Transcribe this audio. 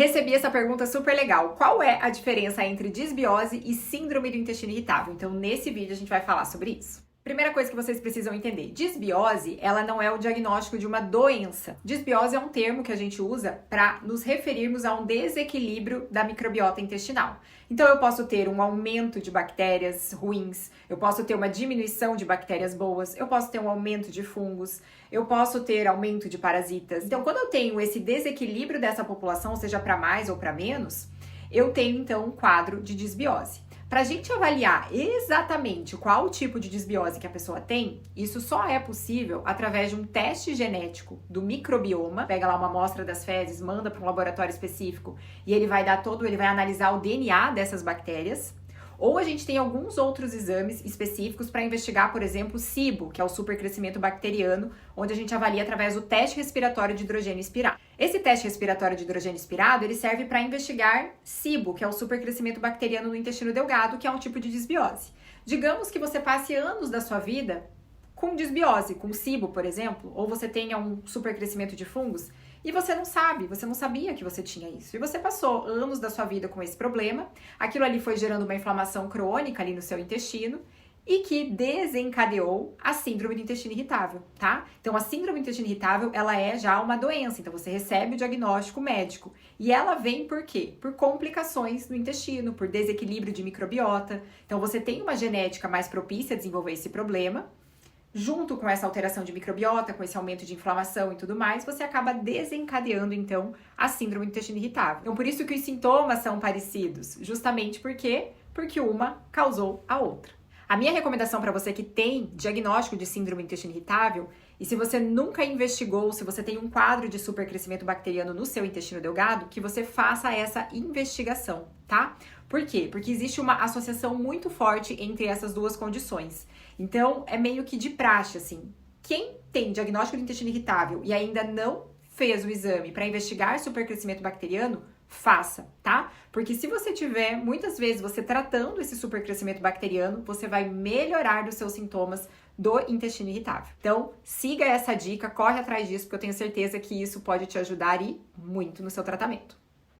Recebi essa pergunta super legal. Qual é a diferença entre disbiose e síndrome do intestino irritável? Então, nesse vídeo a gente vai falar sobre isso. Primeira coisa que vocês precisam entender, disbiose, ela não é o diagnóstico de uma doença. Disbiose é um termo que a gente usa para nos referirmos a um desequilíbrio da microbiota intestinal. Então eu posso ter um aumento de bactérias ruins, eu posso ter uma diminuição de bactérias boas, eu posso ter um aumento de fungos, eu posso ter aumento de parasitas. Então quando eu tenho esse desequilíbrio dessa população, seja para mais ou para menos, eu tenho então um quadro de disbiose. Para a gente avaliar exatamente qual o tipo de disbiose que a pessoa tem, isso só é possível através de um teste genético do microbioma. Pega lá uma amostra das fezes, manda para um laboratório específico e ele vai analisar o DNA dessas bactérias. Ou a gente tem alguns outros exames específicos para investigar, por exemplo, o SIBO, que é o supercrescimento bacteriano, onde a gente avalia através do teste respiratório de hidrogênio expirado. Esse teste respiratório de hidrogênio expirado, ele serve para investigar SIBO, que é o supercrescimento bacteriano no intestino delgado, que é um tipo de disbiose. Digamos que você passe anos da sua vida com disbiose, com SIBO, por exemplo, ou você tenha um supercrescimento de fungos, e você não sabia que você tinha isso. E você passou anos da sua vida com esse problema, aquilo ali foi gerando uma inflamação crônica ali no seu intestino e que desencadeou a síndrome do intestino irritável, tá? Então, a síndrome do intestino irritável, ela é já uma doença, então você recebe o diagnóstico médico. E ela vem por quê? Por complicações no intestino, por desequilíbrio de microbiota. Então, você tem uma genética mais propícia a desenvolver esse problema. Junto com essa alteração de microbiota, com esse aumento de inflamação e tudo mais, você acaba desencadeando, então, a síndrome do intestino irritável. Então, por isso que os sintomas são parecidos, justamente porque uma causou a outra. A minha recomendação para você que tem diagnóstico de síndrome do intestino irritável, e se você nunca investigou, se você tem um quadro de supercrescimento bacteriano no seu intestino delgado, que você faça essa investigação, tá? Por quê? Porque existe uma associação muito forte entre essas duas condições. Então, é meio que de praxe, assim. Quem tem diagnóstico de intestino irritável e ainda não fez o exame para investigar supercrescimento bacteriano, faça, tá? Porque se você tiver, muitas vezes, você tratando esse supercrescimento bacteriano, você vai melhorar dos seus sintomas do intestino irritável. Então, siga essa dica, corre atrás disso, porque eu tenho certeza que isso pode te ajudar e muito no seu tratamento.